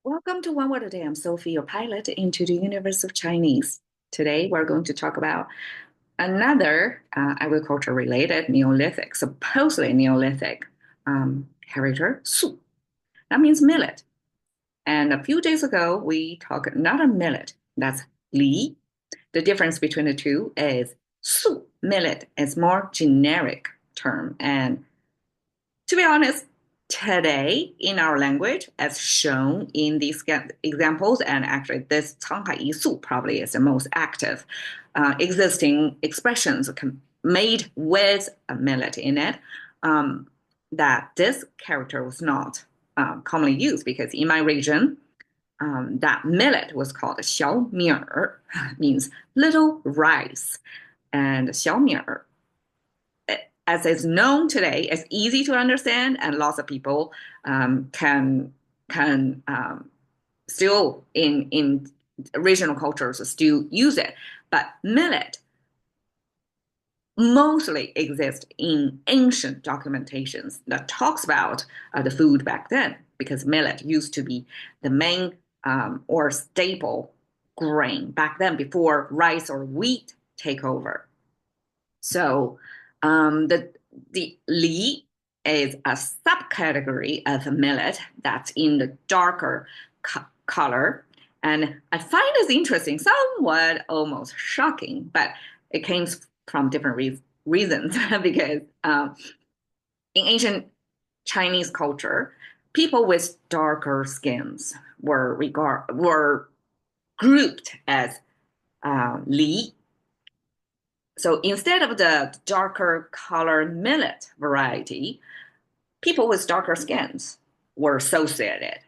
Welcome to One Word a Day. I'm Sophie, your pilot into the universe of Chinese. Today, we're going to talk about another agriculture-related Neolithic, supposedly Neolithic character, su. That means millet. And a few days ago, we talked another millet. That's li. The difference between the two is su, millet, is more generic term. And to be honest, today in our language, as shown in these examples, and actually this 沧海一粟 probably is the most active existing expressions made with a millet in it, that this character was not commonly used because in my region, that millet was called 小米儿, means little rice. And 小米儿, as is known today, is easy to understand, and lots of people can still in regional cultures still use it. But millet mostly exists in ancient documentations that talks about the food back then, because millet used to be the main or staple grain back then before rice or wheat take over. So the li is a subcategory of millet that's in the darker color. And I find this interesting, somewhat almost shocking, but it came from different reasons because in ancient Chinese culture, people with darker skins were grouped as li. So instead of the darker color millet variety, people with darker skins were associated.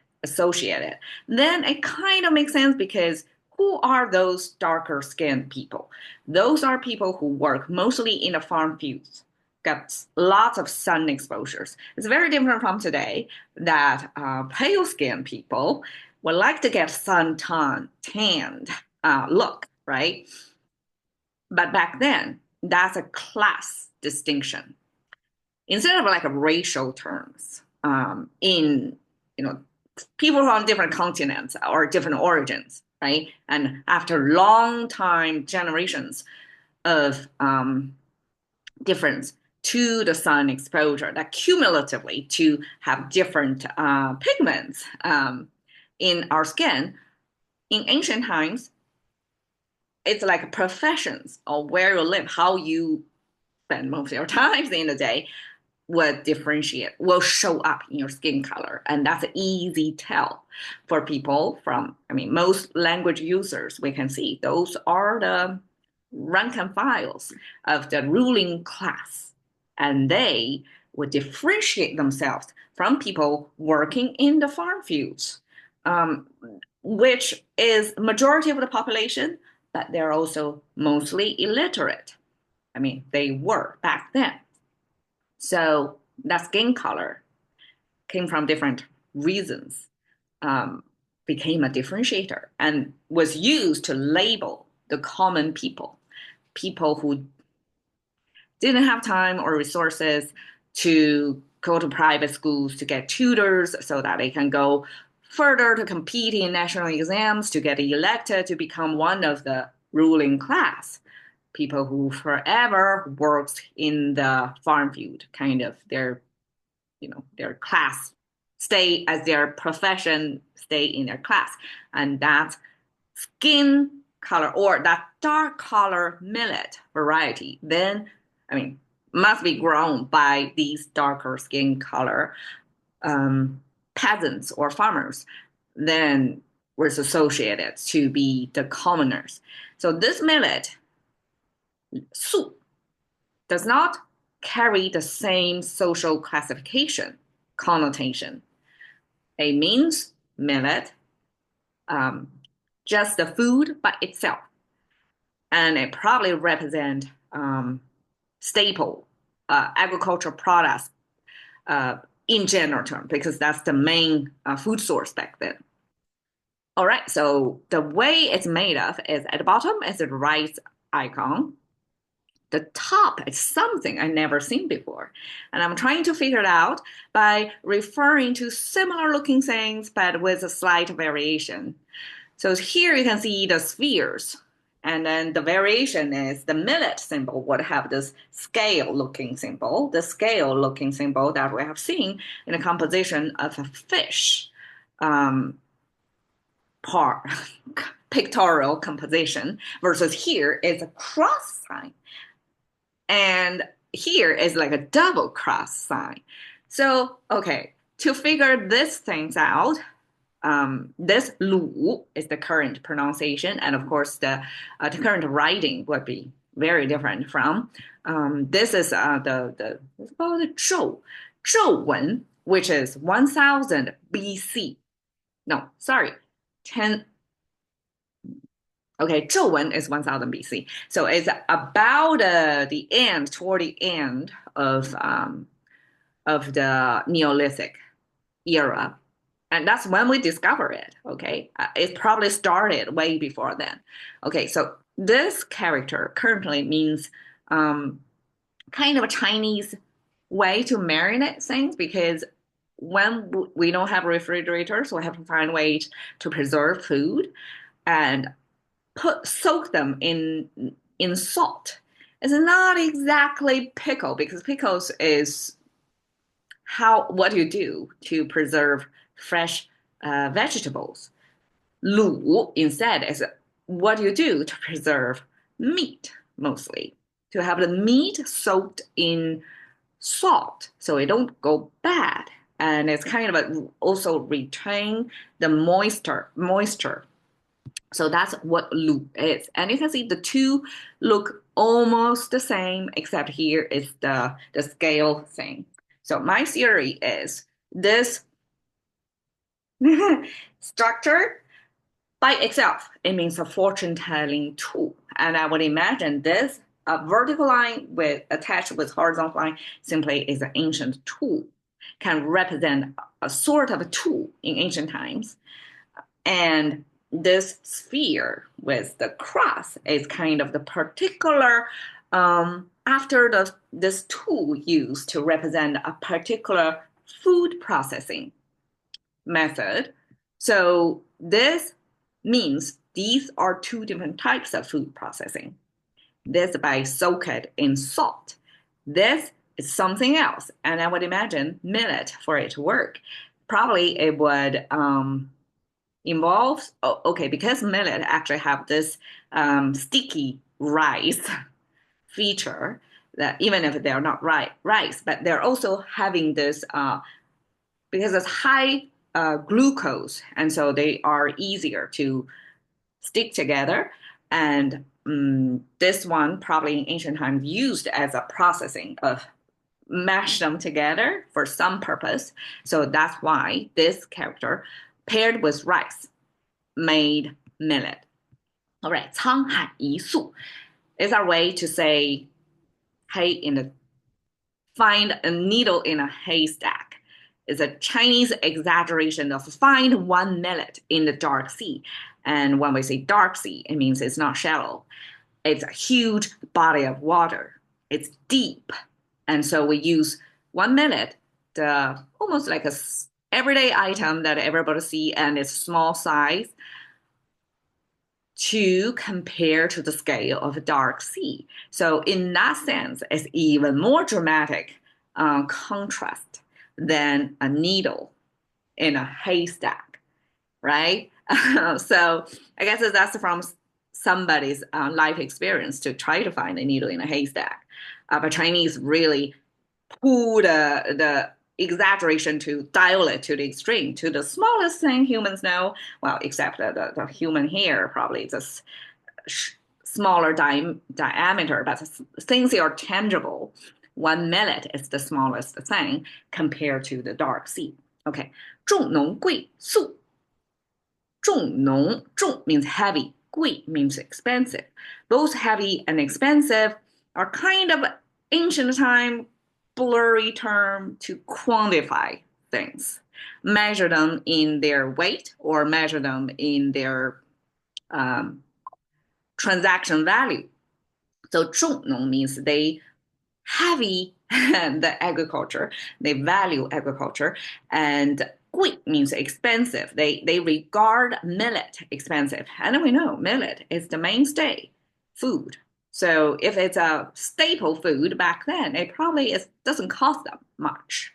Then it kind of makes sense because who are those darker skinned people? Those are people who work mostly in the farm fields, got lots of sun exposures. It's very different from today that pale skinned people would like to get tanned look, right? But back then, that's a class distinction. Instead of like a racial terms, in people from different continents or different origins, right? And after long time, generations of difference to the sun exposure, that cumulatively to have different pigments in our skin, in ancient times, it's like professions or where you live, how you spend most of your times in the day will show up in your skin color. And that's an easy tell for people most language users, we can see those are the rank and files of the ruling class. And they would differentiate themselves from people working in the farm fields, which is majority of the population, but they're also mostly illiterate. They were back then. So that skin color came from different reasons, became a differentiator, and was used to label the common people who didn't have time or resources to go to private schools to get tutors so that they can go further to compete in national exams to get elected to become one of the ruling class. People who forever worked in the farm field, kind of their class stay as their profession, stay in their class. And that skin color or that dark color millet variety then, must be grown by these darker skin color peasants or farmers, then was associated to be the commoners. So this millet, su, does not carry the same social classification connotation. It means millet, just the food by itself. And it probably represent staple agricultural products in general term, because that's the main food source back then. All right, so the way it's made of is at the bottom is the rice icon. the top is something I never seen before. And I'm trying to figure it out by referring to similar looking things, but with a slight variation. So here you can see the spheres. And then the variation is the millet symbol would have this scale looking symbol, the scale looking symbol that we have seen in the composition of a fish part, pictorial composition, versus here is a cross sign. And here is like a double cross sign. So, okay, to figure these things out, this lu is the current pronunciation, and of course the current writing would be very different from. This is it's called the 纣文, which is 1000 BC. No, sorry, 10. Okay, 纣文 is 1000 BC, so it's about the end, toward the end of the Neolithic era. And that's when we discover it, okay? It probably started way before then. Okay, so this character currently means kind of a Chinese way to marinate things, because when we don't have refrigerators, we have to find ways to preserve food and soak them in salt. It's not exactly pickle, because pickles is what you do to preserve fresh vegetables. Lu instead is what you do to preserve meat, mostly, to have the meat soaked in salt so it don't go bad, and it's kind of also retain the moisture. So that's what lu is, and you can see the two look almost the same, except here is the scale thing. So my theory is this structure by itself, it means a fortune-telling tool. And I would imagine this vertical line attached with horizontal line simply is an ancient tool, can represent a sort of a tool in ancient times. And this sphere with the cross is kind of the particular after this tool used to represent a particular food processing method. So this means these are two different types of food processing. This by soak it in salt. This is something else. And I would imagine millet for it to work. Probably it would involve, okay, because millet actually have this sticky rice feature, that even if they're not rice, but they're also having this, because it's high glucose, and so they are easier to stick together. And this one probably in ancient times used as a processing of mash them together for some purpose. So that's why this character paired with rice made millet. All right, 沧海一粟 is our way to say, hey, find a needle in a haystack. It's a Chinese exaggeration of find one millet in the dark sea. And when we say dark sea, it means it's not shallow. It's a huge body of water. It's deep. And so we use one millet, almost like a everyday item that everybody see, and it's small size, to compare to the scale of a dark sea. So in that sense, it's even more dramatic contrast than a needle in a haystack, right? So I guess that's from somebody's life experience to try to find a needle in a haystack. But Chinese really pull the exaggeration to dial it to the extreme, to the smallest thing humans know. Well, except the human hair, probably it's a smaller diameter, but things that are tangible. 1 millet is the smallest thing compared to the dark sea. Okay, 重农贵粟. 重农, 重 means heavy, 贵 means expensive. Both heavy and expensive are kind of ancient time blurry term to quantify things, measure them in their weight or measure them in their transaction value. So 重农 means they heavy the agriculture, they value agriculture, and 贵 means expensive. They regard millet expensive, and we know millet is the mainstay food. So if it's a staple food back then, it probably doesn't cost them much.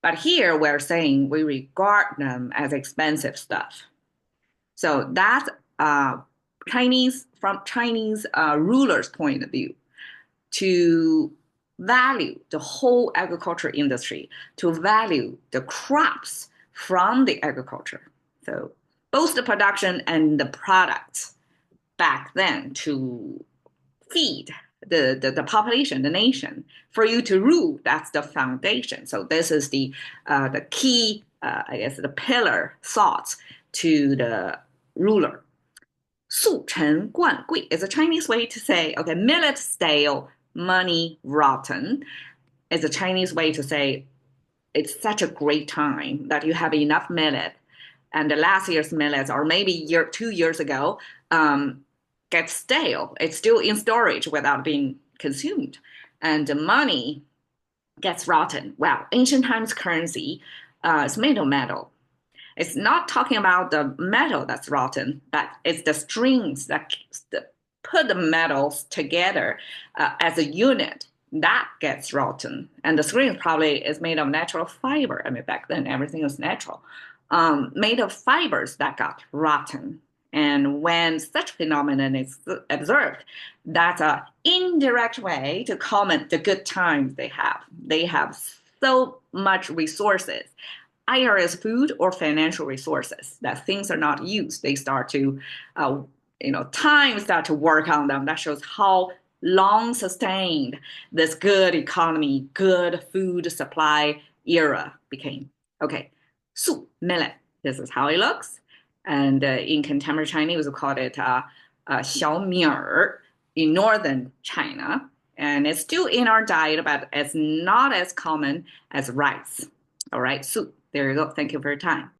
But here we're saying we regard them as expensive stuff. So that's Chinese from Chinese rulers' point of view to value the whole agriculture industry, to value the crops from the agriculture. So both the production and the products back then to feed the population, the nation. For you to rule, that's the foundation. So this is the key, I guess, the pillar thoughts to the ruler. 速成惯贵 is a Chinese way to say, okay, millet stale, money rotten. Is a Chinese way to say it's such a great time that you have enough millet, and the last year's millet, or maybe 2 years ago, gets stale. It's still in storage without being consumed, and the money gets rotten. Well, ancient times currency is made of metal. It's not talking about the metal that's rotten, but it's the strings that put the metals together as a unit that gets rotten. And the string probably is made of natural fiber. I mean, back then everything was natural, made of fibers that got rotten. And when such phenomenon is observed, that's an indirect way to comment the good times they have. They have so much resources, either as food or financial resources, that things are not used. They start to, time start to work on them. That shows how long sustained this good economy, good food supply era became. Okay, soup, millet. This is how it looks. And in contemporary Chinese, we call it 小米儿 in northern China. And it's still in our diet, but it's not as common as rice. All right, soup. There you go. Thank you for your time.